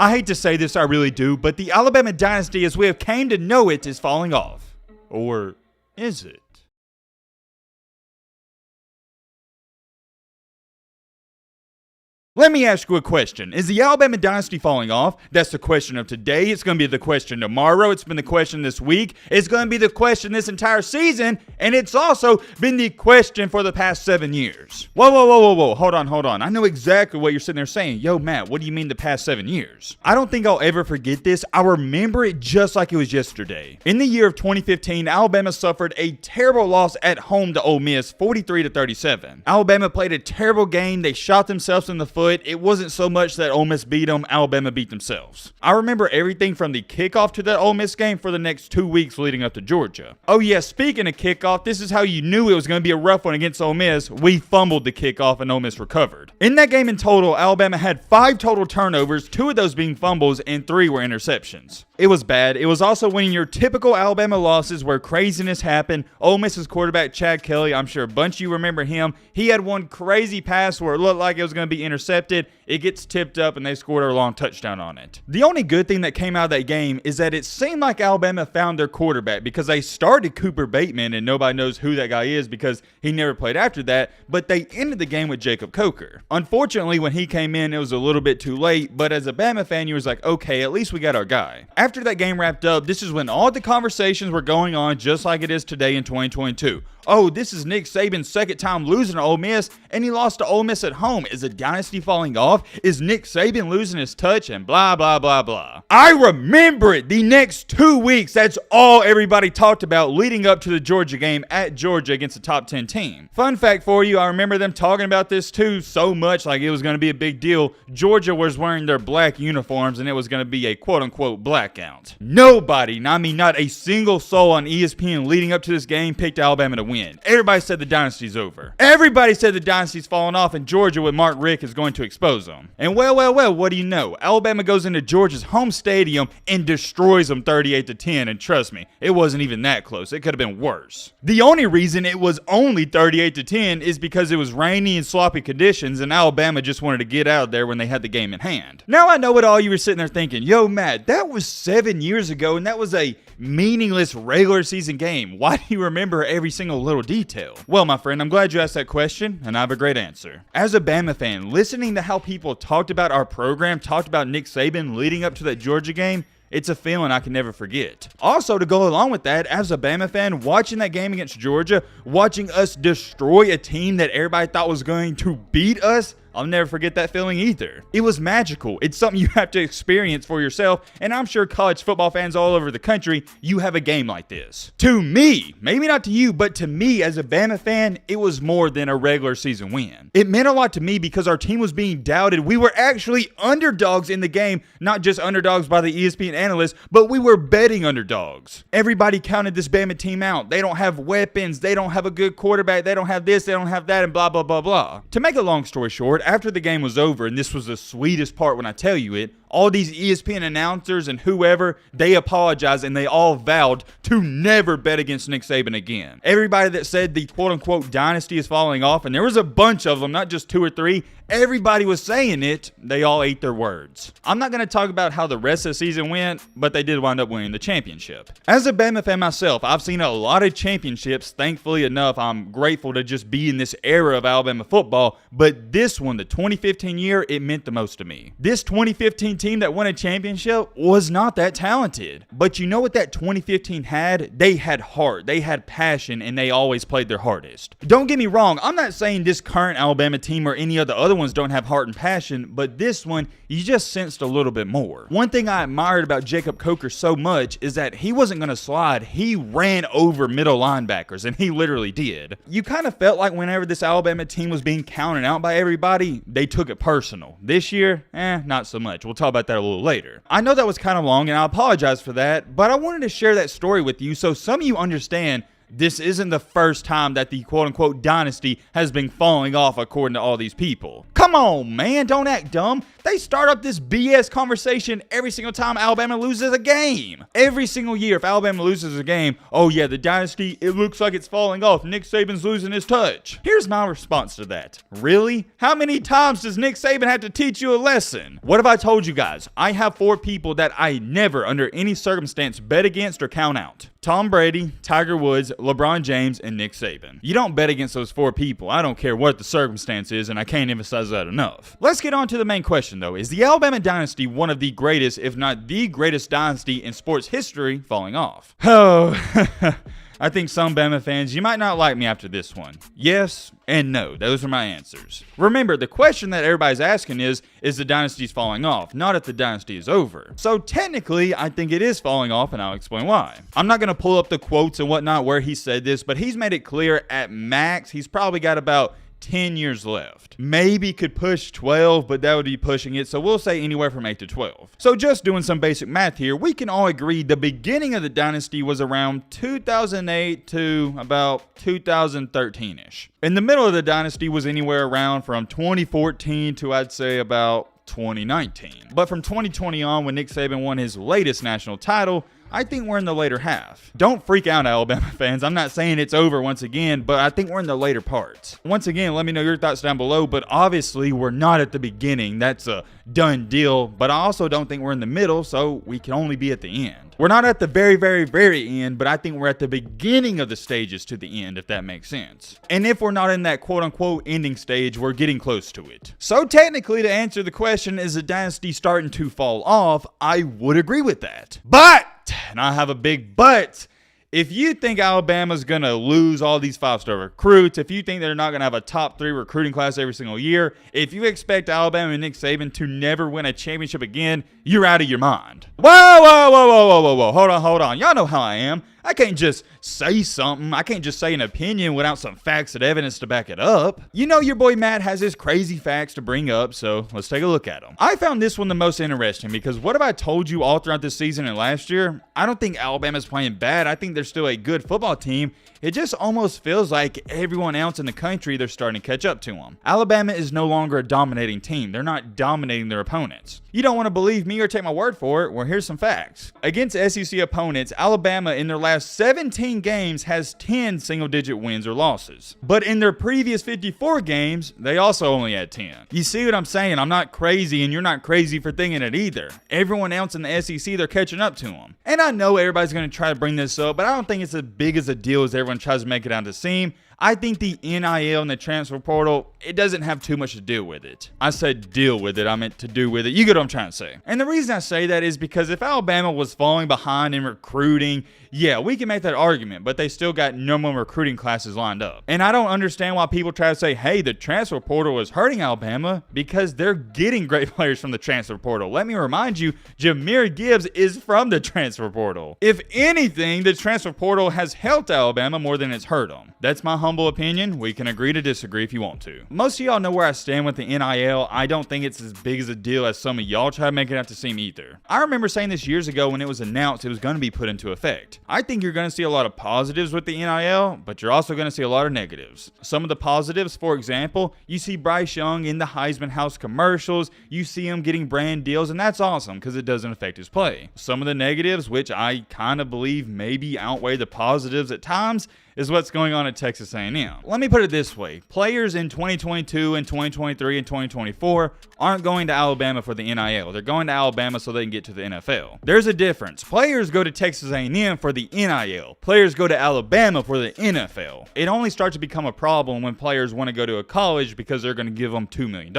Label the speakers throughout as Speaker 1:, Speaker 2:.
Speaker 1: I hate to say this, I really do, but the Alabama Dynasty as we have came to know it is falling off. Or is it? Let me ask you a question. Is the Alabama Dynasty falling off? That's the question of today. It's going to be the question tomorrow. It's been the question this week. It's going to be the question this entire season. And it's also been the question for the past 7 years. Whoa. Hold on. I know exactly what you're sitting there saying. Yo, Matt, what do you mean the past 7 years? I don't think I'll ever forget this. I remember it just like it was yesterday. In the year of 2015, Alabama suffered a terrible loss at home to Ole Miss, 43-37. Alabama played a terrible game. They shot themselves in the foot. It wasn't so much that Ole Miss beat them, Alabama beat themselves. I remember everything from the kickoff to that Ole Miss game for the next 2 weeks leading up to Georgia. Oh yeah, speaking of kickoff, this is how you knew it was going to be a rough one against Ole Miss. We fumbled the kickoff and Ole Miss recovered. In that game in total, Alabama had 5 total turnovers, 2 of those being fumbles and 3 were interceptions. It was bad. It was also winning your typical Alabama losses where craziness happened. Ole Miss's quarterback, Chad Kelly, I'm sure a bunch of you remember him. He had one crazy pass where it looked like it was going to be intercepted. It gets tipped up and they scored a long touchdown on it. The only good thing that came out of that game is that it seemed like Alabama found their quarterback because they started Cooper Bateman and nobody knows who that guy is because he never played after that, but they ended the game with Jacob Coker. Unfortunately, when he came in, it was a little bit too late, but as a Bama fan, you was like, okay, at least we got our guy. After that game wrapped up, this is when all the conversations were going on just like it is today in 2022. Oh, this is Nick Saban's second time losing to Ole Miss, and he lost to Ole Miss at home. Is the dynasty falling off? Is Nick Saban losing his touch? And blah, blah, blah, blah. I remember it. The next 2 weeks, that's all everybody talked about leading up to the Georgia game at Georgia against a top 10 team. Fun fact for you, I remember them talking about this too so much like it was going to be a big deal. Georgia was wearing their black uniforms, and it was going to be a quote-unquote blackout. Nobody, I mean not a single soul on ESPN leading up to this game picked Alabama to win. Everybody said the dynasty's over. Everybody said the dynasty's falling off and Georgia with Mark Richt is going to expose them. And well, what do you know? Alabama goes into Georgia's home stadium and destroys them 38-10. And trust me, it wasn't even that close. It could have been worse. The only reason it was only 38-10 is because it was rainy and sloppy conditions and Alabama just wanted to get out of there when they had the game in hand. Now I know what all you were sitting there thinking. Yo, Matt, that was 7 years ago and that was a meaningless regular season game. Why do you remember every single little detail? Well, my friend, I'm glad you asked that question, and I have a great answer. As a Bama fan, listening to how people talked about our program, talked about Nick Saban leading up to that Georgia game, it's a feeling I can never forget. Also, to go along with that, as a Bama fan, watching that game against Georgia, watching us destroy a team that everybody thought was going to beat us, I'll never forget that feeling either. It was magical. It's something you have to experience for yourself, and I'm sure college football fans all over the country, you have a game like this. To me, maybe not to you, but to me as a Bama fan, it was more than a regular season win. It meant a lot to me because our team was being doubted. We were actually underdogs in the game, not just underdogs by the ESPN analysts, but we were betting underdogs. Everybody counted this Bama team out. They don't have weapons. They don't have a good quarterback. They don't have this. They don't have that, and blah, blah, blah, blah. To make a long story short, after the game was over, and this was the sweetest part when I tell you it, all these ESPN announcers and whoever, they apologized and they all vowed to never bet against Nick Saban again. Everybody that said the quote-unquote dynasty is falling off, and there was a bunch of them, not just 2 or 3, everybody was saying it, they all ate their words. I'm not going to talk about how the rest of the season went, but they did wind up winning the championship. As a Bama fan myself, I've seen a lot of championships. Thankfully enough, I'm grateful to just be in this era of Alabama football, but this one, the 2015 year, it meant the most to me. This 2015 team that won a championship was not that talented. But you know what that 2015 had? They had heart, they had passion, and they always played their hardest. Don't get me wrong, I'm not saying this current Alabama team or any of the other ones don't have heart and passion, but this one, you just sensed a little bit more. One thing I admired about Jacob Coker so much is that he wasn't going to slide. He ran over middle linebackers, and he literally did. You kind of felt like whenever this Alabama team was being counted out by everybody, they took it personal. This year, not so much. We'll talk about that a little later. I know that was kind of long, and I apologize for that, but I wanted to share that story with you so some of you understand This isn't the first time that the quote-unquote dynasty has been falling off according to all these people. Come on, man, don't act dumb. They start up this BS conversation every single time Alabama loses a game. Every single year, if Alabama loses a game, oh yeah, the dynasty, it looks like it's falling off. Nick Saban's losing his touch. Here's my response to that. Really? How many times does Nick Saban have to teach you a lesson? What have I told you guys? I have 4 people that I never, under any circumstance, bet against or count out. Tom Brady, Tiger Woods, LeBron James, and Nick Saban. You don't bet against those 4 people. I don't care what the circumstance is, and I can't emphasize that enough. Let's get on to the main question, though. Is the Alabama dynasty one of the greatest, if not the greatest dynasty in sports history, falling off? Oh, I think some Bama fans, you might not like me after this one. Yes and no. Those are my answers. Remember, the question that everybody's asking is the dynasty's falling off, not if the dynasty is over. So technically, I think it is falling off, and I'll explain why. I'm not going to pull up the quotes and whatnot where he said this, but he's made it clear at max, he's probably got about 10 years left. Maybe could push 12, but that would be pushing it, so we'll say anywhere from 8 to 12. So just doing some basic math here, we can all agree the beginning of the dynasty was around 2008 to about 2013-ish. And the middle of the dynasty was anywhere around from 2014 to I'd say about 2019. But from 2020 on, when Nick Saban won his latest national title, I think we're in the later half. Don't freak out, Alabama fans. I'm not saying it's over once again, but I think we're in the later parts. Once again, let me know your thoughts down below, but obviously we're not at the beginning. That's a done deal, but I also don't think we're in the middle, so we can only be at the end. We're not at the very, very, very end, but I think we're at the beginning of the stages to the end, if that makes sense. And if we're not in that quote-unquote ending stage, we're getting close to it. So technically, to answer the question, is the dynasty starting to fall off? I would agree with that. But, and I have a big but, if you think Alabama's going to lose all these 5-star recruits, if you think they're not going to have a top 3 recruiting class every single year, if you expect Alabama and Nick Saban to never win a championship again, you're out of your mind. Whoa. Hold on. Y'all know how I am. I can't just say something. I can't just say an opinion without some facts and evidence to back it up. You know your boy Matt has his crazy facts to bring up, so let's take a look at them. I found this one the most interesting because what have I told you all throughout this season and last year? I don't think Alabama's playing bad. I think they're still a good football team. It just almost feels like everyone else in the country, they're starting to catch up to them. Alabama is no longer a dominating team. They're not dominating their opponents. You don't want to believe me or take my word for it? Well, here's some facts. Against SEC opponents, Alabama in their last 17 games has 10 single-digit wins or losses. But in their previous 54 games, they also only had 10. You see what I'm saying? I'm not crazy, and you're not crazy for thinking it either. Everyone else in the SEC, they're catching up to them. And I know everybody's going to try to bring this up, but I don't think it's as big as a deal as everyone tries to make it out to seem. I think the NIL and the transfer portal, it doesn't have too much to do with it. I said deal with it. I meant to do with it. You get what I'm trying to say. And the reason I say that is because if Alabama was falling behind in recruiting, yeah, we can make that argument, but they still got normal recruiting classes lined up. And I don't understand why people try to say, hey, the transfer portal is hurting Alabama, because they're getting great players from the transfer portal. Let me remind you, Jahmyr Gibbs is from the transfer portal. If anything, the transfer portal has helped Alabama more than it's hurt them. That's my humble opinion. We can agree to disagree if you want to. Most of y'all know where I stand with the NIL. I don't think it's as big as a deal as some of y'all try to make it out to seem either. I remember saying this years ago when it was announced it was going to be put into effect. I think you're going to see a lot of positives with the NIL, but you're also going to see a lot of negatives. Some of the positives, for example, you see Bryce Young in the Heisman House commercials, you see him getting brand deals, and that's awesome because it doesn't affect his play. Some of the negatives, which I kind of believe maybe outweigh the positives at times, is what's going on at Texas A&M. Let me put it this way. Players in 2022 and 2023 and 2024 aren't going to Alabama for the NIL. They're going to Alabama so they can get to the NFL. There's a difference. Players go to Texas A&M for the NIL. Players go to Alabama for the NFL. It only starts to become a problem when players want to go to a college because they're going to give them $2 million.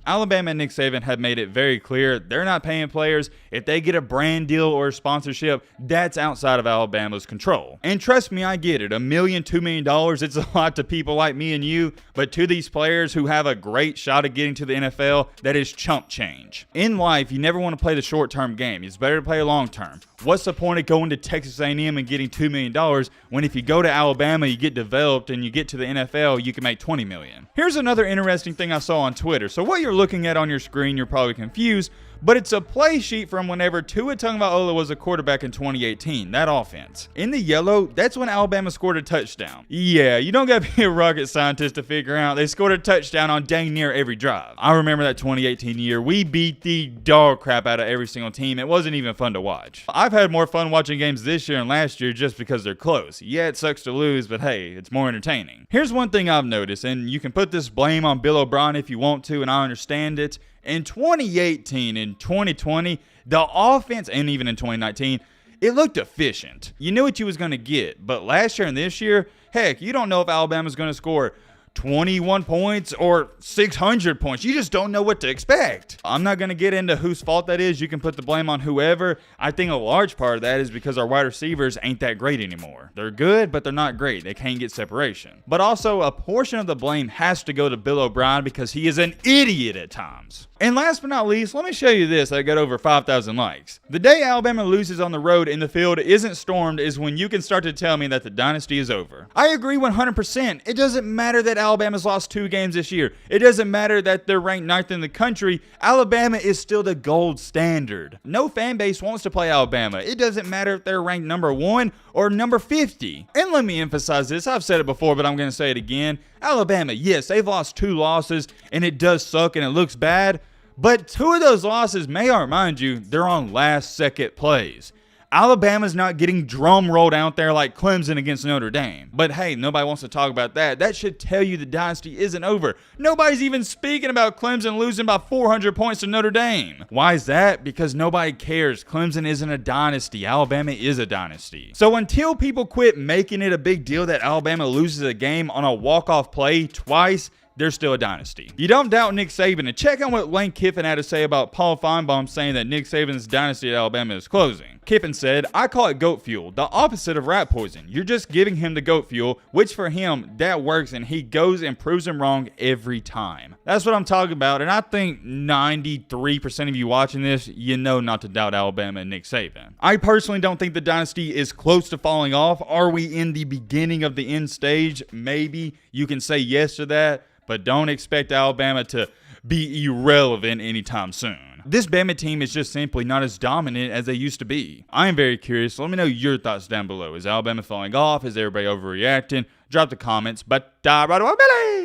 Speaker 1: Alabama and Nick Saban have made it very clear they're not paying players. If they get a brand deal or a sponsorship, that's outside of Alabama's control. And trust me, I get it. $1 million, $2 million, it's a lot to people like me and you, but to these players who have a great shot at getting to the NFL, that is chump change. In life, you never want to play the short-term game. It's better to play long-term. What's the point of going to Texas A&M and getting $2 million when if you go to Alabama, you get developed and you get to the NFL, you can make $20 million? Here's another interesting thing I saw on Twitter. So what you're looking at on your screen, you're probably confused, but it's a play sheet from whenever Tua Tagovailoa was a quarterback in 2018, that offense. In the yellow, that's when Alabama scored a touchdown. Yeah, you don't gotta be a rocket scientist to figure out they scored a touchdown on dang near every drive. I remember that 2018 year, we beat the dog crap out of every single team. It wasn't even fun to watch. I've had more fun watching games this year and last year just because they're close. Yeah, it sucks to lose, but hey, it's more entertaining. Here's one thing I've noticed, and you can put this blame on Bill O'Brien if you want to, and I understand it. In 2018 and 2020, the offense, and even in 2019, it looked efficient. You knew what you was going to get, but last year and this year, heck, you don't know if Alabama's going to score 21 points or 600 points. You just don't know what to expect. I'm not going to get into whose fault that is. You can put the blame on whoever. I think a large part of that is because our wide receivers ain't that great anymore. They're good, but they're not great. They can't get separation. But also, a portion of the blame has to go to Bill O'Brien because he is an idiot at times. And last but not least, let me show you this that got over 5,000 likes. The day Alabama loses on the road and the field isn't stormed is when you can start to tell me that the dynasty is over. I agree 100%. It doesn't matter that Alabama's lost 2 games this year. It doesn't matter that they're ranked 9th in the country. Alabama is still the gold standard. No fan base wants to play Alabama. It doesn't matter if they're ranked number 1 or number 50. And let me emphasize this. I've said it before, but I'm going to say it again. Alabama, yes, they've lost 2 losses, and it does suck and it looks bad. But 2 of those losses, may I remind you, they're on last-second plays. Alabama's not getting drum rolled out there like Clemson against Notre Dame. But hey, nobody wants to talk about that. That should tell you the dynasty isn't over. Nobody's even speaking about Clemson losing by 400 points to Notre Dame. Why is that? Because nobody cares. Clemson isn't a dynasty. Alabama is a dynasty. So until people quit making it a big deal that Alabama loses a game on a walk-off play twice, they're still a dynasty. You don't doubt Nick Saban, and check on what Lane Kiffin had to say about Paul Feinbaum saying that Nick Saban's dynasty at Alabama is closing. Kiffin said, "I call it goat fuel, the opposite of rat poison. You're just giving him the goat fuel, which for him, that works, and he goes and proves him wrong every time." That's what I'm talking about, and I think 93% of you watching this, you know not to doubt Alabama and Nick Saban. I personally don't think the dynasty is close to falling off. Are we in the beginning of the end stage? Maybe. You can say yes to that. But don't expect Alabama to be irrelevant anytime soon. This Bama team is just simply not as dominant as they used to be. I am very curious. Let me know your thoughts down below. Is Alabama falling off? Is everybody overreacting? Drop the comments. But right away, Billy!